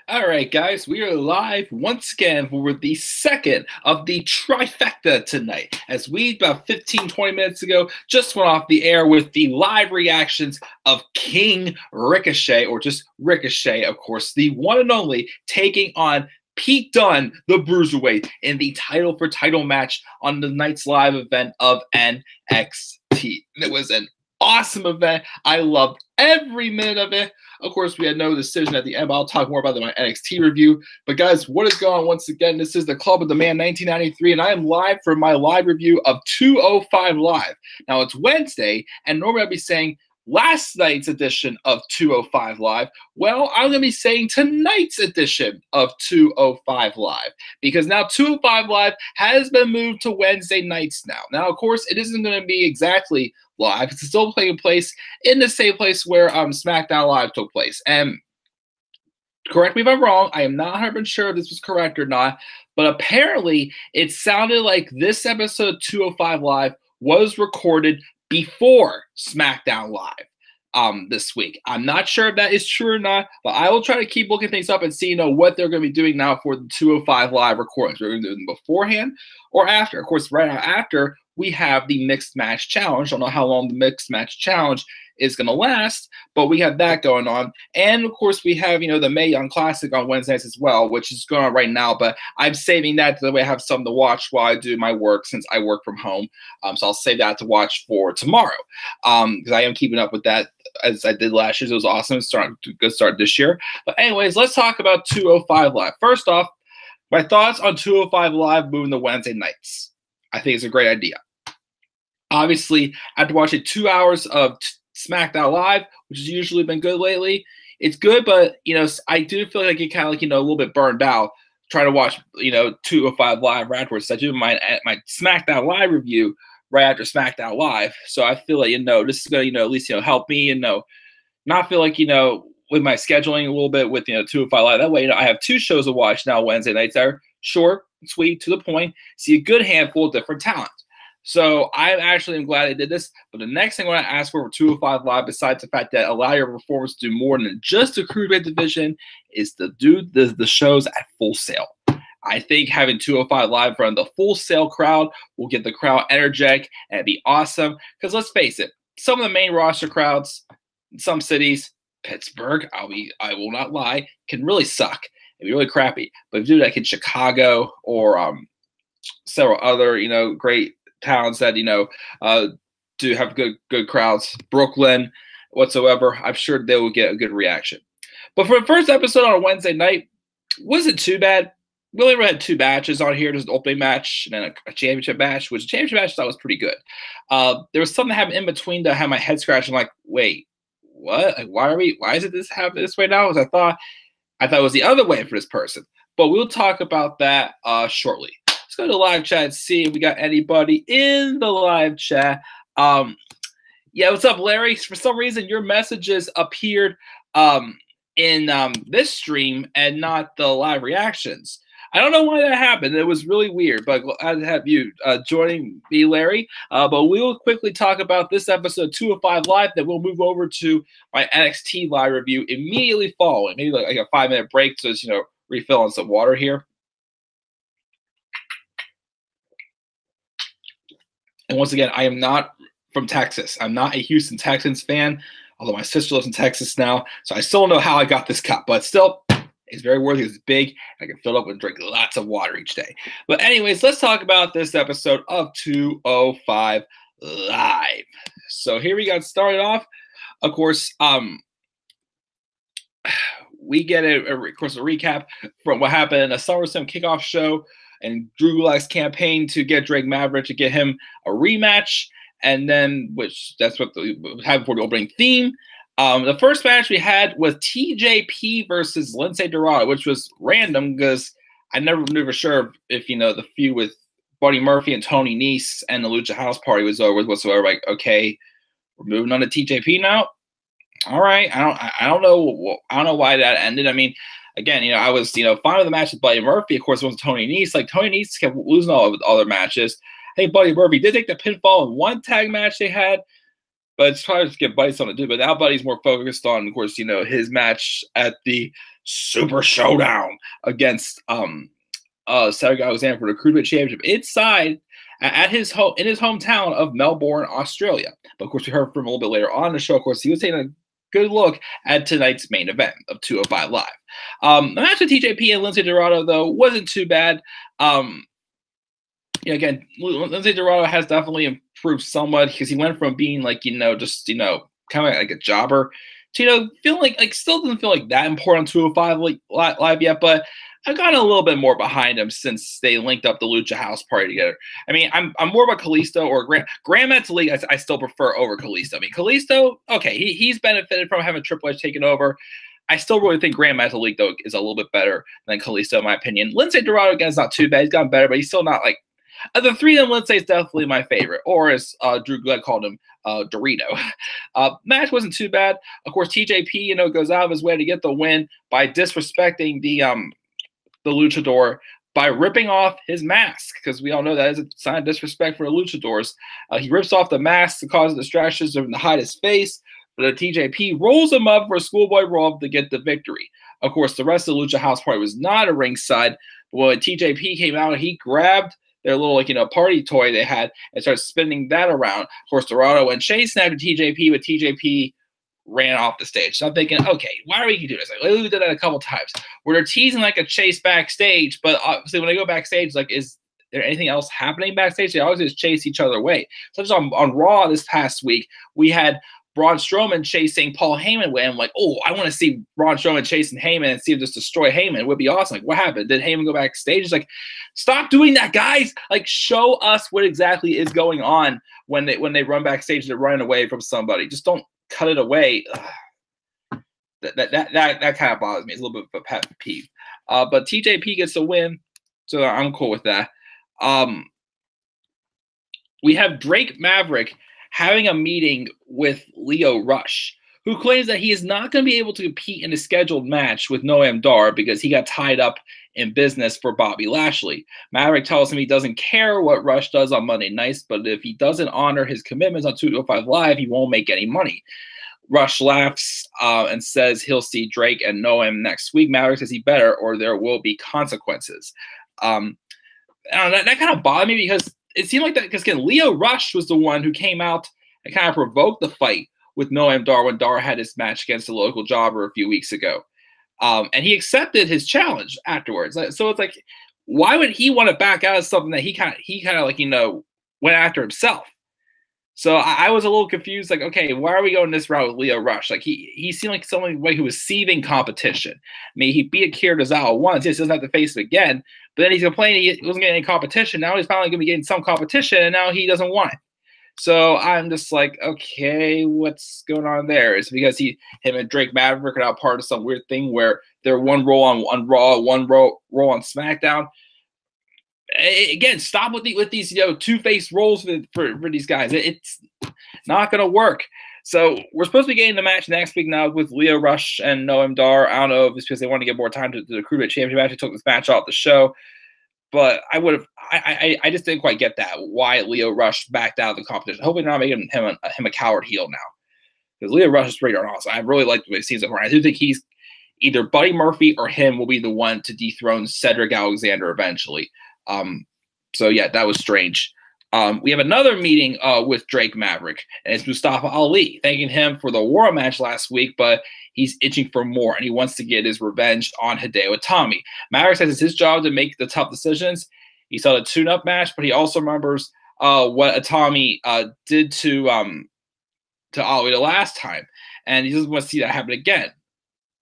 All right, guys, we are live once again for the second of the trifecta tonight. As we, about 15, 20 minutes ago, just went off the air with the live reactions of King Ricochet, or just Ricochet, of course, the one and only, taking on Pete Dunne, the Bruiserweight, in the title for title match on the night's live event of NXT. It was an awesome event. I loved every minute of it. Of course, we had no decision at the end, but I'll talk more about that in my NXT review. But guys, what is going on once again? This is the Club of the Man 1993, and I am live for my live review of 205 Live. Now, it's Wednesday, and normally I'd be saying last night's edition of 205 Live. Well, I'm going to be saying tonight's edition of 205 Live, because now 205 Live has been moved to Wednesday nights now. Now, of course, it isn't going to be exactly live. It's still taking place in the same place where SmackDown Live took place. And correct me if I'm wrong, I am not 100% sure if this was correct or not, but apparently it sounded like this episode of 205 Live was recorded before SmackDown Live this week. I'm not sure if that is true or not, but I will try to keep looking things up and see, what they're going to be doing now for the 205 Live recordings. We're going to do them beforehand or after. Of course, right after, we have the Mixed Match Challenge. I don't know how long the Mixed Match Challenge is going to last, but we have that going on. And, of course, we have, the Mae Young Classic on Wednesdays as well, which is going on right now, but I'm saving that so that way I have something to watch while I do my work since I work from home. So I'll save that to watch for tomorrow because I am keeping up with that as I did last year. It was awesome. It's starting to good start this year. But anyways, let's talk about 205 Live. First off, my thoughts on 205 Live moving to Wednesday nights. I think it's a great idea. Obviously, after watching 2 hours of SmackDown Live, which has usually been good lately, it's good, but, I do feel like I get kind of, a little bit burned out trying to watch, 205 Live right afterwards. I do my SmackDown Live review right after SmackDown Live. So I feel like, this is going to, at least, help me and, not feel like, with my scheduling a little bit with, 205 Live. That way, I have two shows to watch now Wednesday nights that are short, sweet, to the point, see a good handful of different talent. So I actually am glad they did this. But the next thing I want to ask for 205 Live, besides the fact that allow your performers to do more than just the cruiserweight division, is to do the shows at Full Sail. I think having 205 Live run the Full Sail crowd will get the crowd energetic and it'd be awesome. Because let's face it, some of the main roster crowds in some cities, Pittsburgh, I will not lie, can really suck. It'd be really crappy. But if you do like in Chicago or several other, great towns that do have good crowds, Brooklyn whatsoever, I'm sure they will get a good reaction. But for the first episode on a Wednesday night, wasn't too bad. We only had two matches on here. There's an opening match and then a championship match, which the championship match I thought was pretty good. There was something that happened in between that had my head scratching, like, wait, what? Like, why is it this happening this way now? Because I thought it was the other way for this person. But we'll talk about that shortly. Let's go to the live chat and see if we got anybody in the live chat. Yeah, what's up, Larry? For some reason, your messages appeared in this stream and not the live reactions. I don't know why that happened. It was really weird, but glad to have you joining me, Larry. But we'll quickly talk about this episode 205 Live, then we'll move over to my NXT live review immediately following. Maybe like a 5-minute break, so just, refill on some water here. And once again, I am not from Texas. I'm not a Houston Texans fan, although my sister lives in Texas now, so I still don't know how I got this cup, but still, it's very worthy. It's big. I can fill it up and drink lots of water each day. But anyways, let's talk about this episode of 205 Live. So here we got started off. Of course, we get a recap from what happened in a SummerSlam kickoff show and Drew Gulak's campaign to get Drake Maverick to get him a rematch. And then, that's what we had for the opening theme. The first match we had was TJP versus Lindsay Dorado, which was random because I never knew for sure if the feud with Buddy Murphy and Tony Nese and the Lucha House Party was over with whatsoever. Like, okay, we're moving on to TJP now. All right, I don't know why that ended. I mean, again, I was fine with the match with Buddy Murphy. Of course, it was Tony Nese. Like, Tony Nese kept losing all their matches. I think Buddy Murphy did take the pinfall in one tag match they had. But it's probably just get Buddy something to do. But now Buddy's more focused on, of course, his match at the Super Showdown against Cedric Alexander for the Cruiserweight Championship inside at his home in his hometown of Melbourne, Australia. But of course, we heard from him a little bit later on in the show. Of course, he was taking a good look at tonight's main event of 205 Live. The match with TJP and Lindsay Dorado, though, wasn't too bad. Again, Lindsay Dorado has definitely improved somewhat because he went from being like, just, kind of like a jobber to, feeling like still doesn't feel like that important on 205 Live yet, but I've gotten a little bit more behind him since they linked up the Lucha House Party together. I mean, I'm more about Kalisto or Gran Metalik. I still prefer over Kalisto. I mean, Kalisto, okay, he's benefited from having Triple H taken over. I still really think Gran Metalik, though, is a little bit better than Kalisto, in my opinion. Lindsay Dorado, again, is not too bad. He's gotten better, but he's still not like of the three of them. Lindsay is definitely my favorite, or as Drew Gulak called him, Dorito. Match wasn't too bad. Of course, TJP, goes out of his way to get the win by disrespecting the luchador by ripping off his mask, because we all know that is a sign of disrespect for the luchadors. He rips off the mask to cause distractions and to hide his face, but the TJP rolls him up for a schoolboy roll to get the victory. Of course, the rest of the Lucha House Party was not a ringside, but when TJP came out, he grabbed their little party toy they had and started spinning that around. Of course, Dorado and Chase after TJP, but TJP ran off the stage. So I'm thinking, okay, why are we doing this? Like, we did that a couple times where they're teasing like a chase backstage, but obviously when they go backstage, like, is there anything else happening backstage? They always just chase each other away. So just on Raw this past week, we had Braun Strowman chasing Paul Heyman away. I'm like, oh, I want to see Braun Strowman chasing Heyman and see him just destroy Heyman. It would be awesome. Like, what happened? Did Heyman go backstage? It's like, stop doing that, guys. Like, show us what exactly is going on when they run backstage. They're running away from somebody. Just don't cut it away. That kind of bothers me. It's a little bit of a pet peeve. But TJP gets a win, so I'm cool with that. We have Drake Maverick having a meeting with Lio Rush, who claims that he is not going to be able to compete in a scheduled match with Noam Dar because he got tied up in business for Bobby Lashley. Maverick tells him he doesn't care what Rush does on Monday nights, but if he doesn't honor his commitments on 205 Live, he won't make any money. Rush laughs and says he'll see Drake and Noam next week. Maverick says he better or there will be consequences. That kind of bothered me because it seemed like that because again, Lio Rush was the one who came out and kind of provoked the fight with Noam Dar when Dar had his match against a local jobber a few weeks ago. And he accepted his challenge afterwards. So it's like, why would he want to back out of something that he kind of went after himself? So I was a little confused. Like, okay, why are we going this route with Lio Rush? Like he seemed like someone who was seething competition. I mean, he beat Akira Tozawa once. He doesn't have to face him again. But then he's complaining he wasn't getting any competition. Now he's finally going to be getting some competition, and now he doesn't want it. So I'm just like, okay, what's going on there? Is it because him and Drake Maverick are now part of some weird thing where they're one role on Raw, one role on SmackDown? Again, stop with these two-faced roles for these guys. It's not going to work. So we're supposed to be getting the match next week now with Lio Rush and Noam Dar. I don't know if it's because they want to get more time to the Cruiserweight Championship match. They took this match off the show. But I just didn't quite get that, why Lio Rush backed out of the competition. Hopefully not making him a coward heel now. Because Lio Rush is pretty darn awesome. I really like the way it seems so far. I do think he's either Buddy Murphy or him will be the one to dethrone Cedric Alexander eventually. So yeah, that was strange. We have another meeting with Drake Maverick, and it's Mustafa Ali, thanking him for the War match last week, but he's itching for more, and he wants to get his revenge on Hideo Itami. Maverick says it's his job to make the tough decisions. He saw the tune-up match, but he also remembers what Itami did to Ali the last time, and he doesn't want to see that happen again.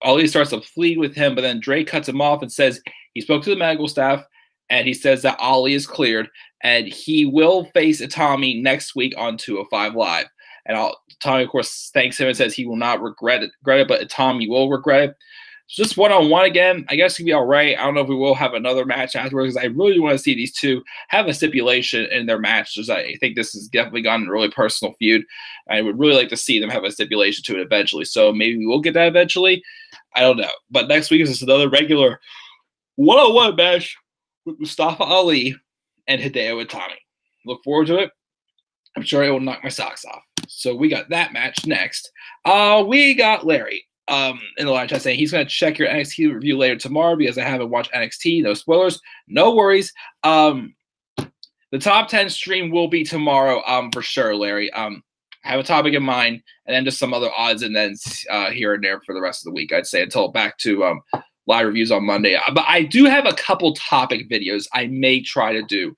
Ali starts to plead with him, but then Drake cuts him off and says he spoke to the medical staff, and he says that Ali is cleared, and he will face Itami next week on 205 Live. And Itami, of course, thanks him and says he will not regret it, but Itami will regret it. So just one-on-one again, I guess it'll be all right. I don't know if we will have another match afterwards, because I really want to see these two have a stipulation in their match. I think this has definitely gotten a really personal feud. I would really like to see them have a stipulation to it eventually. So maybe we will get that eventually. I don't know. But next week is just another regular one-on-one match with Mustafa Ali and Hideo Itami. Look forward to it. I'm sure it will knock my socks off. So we got that match next. We got Larry in the live chat saying he's going to check your NXT review later tomorrow because I haven't watched NXT. No spoilers. No worries. The top 10 stream will be tomorrow for sure, Larry. I have a topic in mind, and then just some other odds and ends here and there for the rest of the week, I'd say, until back to live reviews on Monday. But I do have a couple topic videos I may try to do.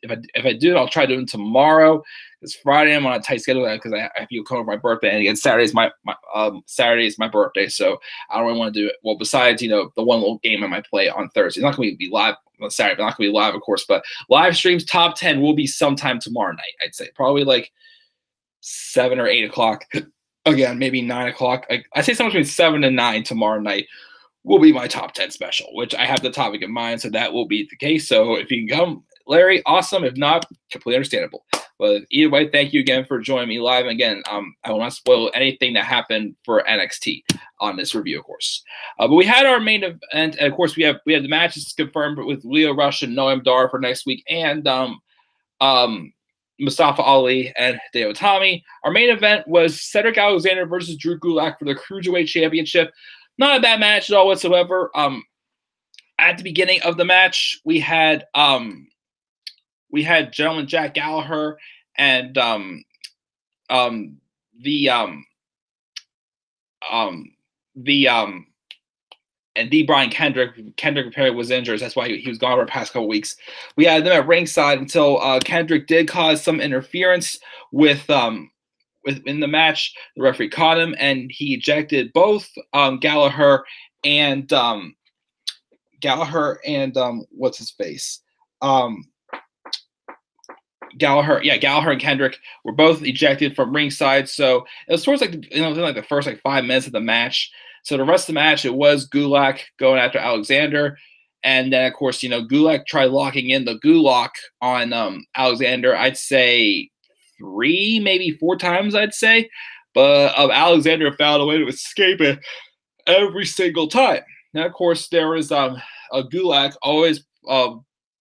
If I do, I'll try doing tomorrow. It's Friday. I'm on a tight schedule because I have to come over my birthday, and again, Saturday is my birthday, so I don't really want to do it. Well, besides the one little game I might play on Thursday, it's not going to be live on Saturday. But not going to be live, of course, but live streams top 10 will be sometime tomorrow night. I'd say probably like 7 or 8 o'clock. Again, maybe 9 o'clock. I say somewhere between 7 and 9 tomorrow night will be my top 10 special, which I have the topic in mind, so that will be the case. So if you can come, Larry, awesome. If not, completely understandable. But either way, thank you again for joining me live. And again, I will not spoil anything that happened for NXT on this review, of course. But we had our main event, and of course, we had the matches confirmed with Lio Rush and Noam Dar for next week, and Mustafa Ali and Hideo Itami. Our main event was Cedric Alexander versus Drew Gulak for the Cruiserweight Championship. Not a bad match at all whatsoever. At the beginning of the match, we had gentleman Jack Gallagher and D. Brian Kendrick. Kendrick apparently was injured. That's why he was gone over the past couple weeks. We had them at ringside until Kendrick did cause some interference within the match. The referee caught him, and he ejected both Gallagher and what's his face? Gallagher and Kendrick were both ejected from ringside. So it was sort of like the first 5 minutes of the match. So the rest of the match, it was Gulak going after Alexander, and then of course Gulak tried locking in the Gulak on Alexander. I'd say 3, maybe 4 times. I'd say, but Alexander found a way to escape it every single time. Now of course there was a Gulak always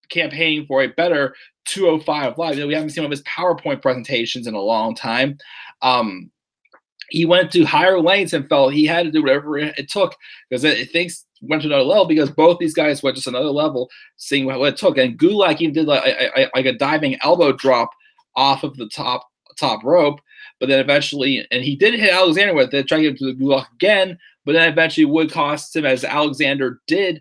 campaigning for a better 205 Live. We haven't seen one of his PowerPoint presentations in a long time. He went to higher lengths and felt he had to do whatever it took because things went to another level because both these guys went just another level, seeing what it took. And Gulak even did like a diving elbow drop off of the top rope, but then eventually, and he did hit Alexander with it, trying to get to the Gulak again, but then eventually would cost him as Alexander did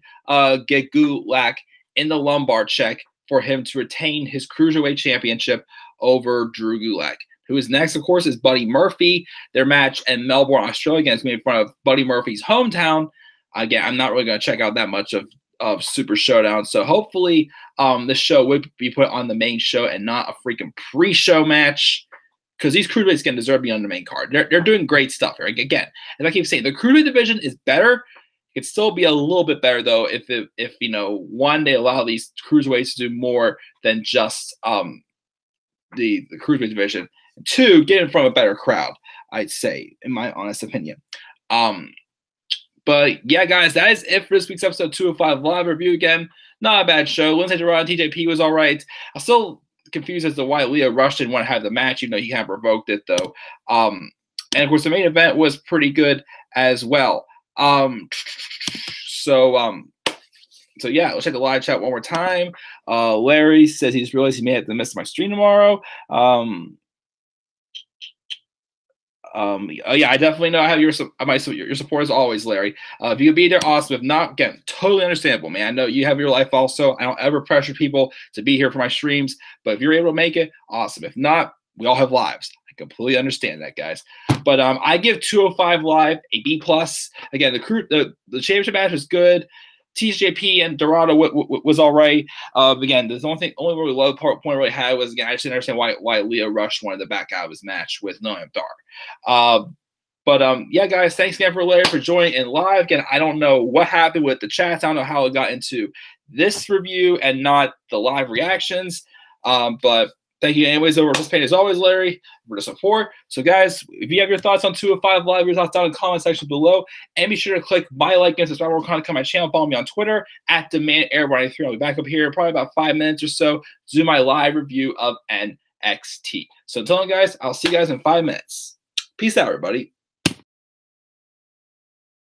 get Gulak in the lumbar check for him to retain his Cruiserweight Championship over Drew Gulak. Who is next, of course, is Buddy Murphy. Their match in Melbourne, Australia, again, is going to be in front of Buddy Murphy's hometown. Again, I'm not really going to check out that much of Super Showdown. So hopefully this show would be put on the main show and not a freaking pre-show match, because these Cruiserweights can deserve to be on the main card. They're doing great stuff here. Again, as I keep saying, the Cruiserweight division is better. It could still be a little bit better, though, if one, they allow these Cruiserweights to do more than just the Cruiserweight division. 2, get in front of a better crowd, I'd say, in my honest opinion. But yeah, guys, that is it for this week's episode 205 Live review. Again, not a bad show. Lindsay Dorado and TJP was all right. I'm still confused as to why Lio Rush didn't want to have the match, even though he kind of provoked it, though. And of course, the main event was pretty good as well. So yeah, let's check the live chat one more time. Larry says he just realized he may have to miss my stream tomorrow. Yeah, I definitely know I have your support as always, Larry. If you could be there, awesome. If not, again, totally understandable, man. I know you have your life also. I don't ever pressure people to be here for my streams, but if you're able to make it, awesome. If not, we all have lives. I completely understand that, guys. But I give 205 Live a B+. Again, the championship match was good. TJP and Dorado was all right. Again, the only really low point I really had was, again, I just didn't understand why Lio Rush wanted to back out of his match with Noam Dar. But yeah, guys, thanks again for Larry for joining in live. Again, I don't know what happened with the chats. I don't know how it got into this review and not the live reactions. But thank you anyways for participating as always, Larry, for the support. So guys, if you have your thoughts on 205 Live, your thoughts down in the comment section below. And be sure to click my like and subscribe more content on my channel. Follow me on Twitter @DemandAir93. I'll be back up here in probably about 5 minutes or so to do my live review of NXT. NXT. So until then, guys, I'll see you guys in 5 minutes. Peace out, everybody.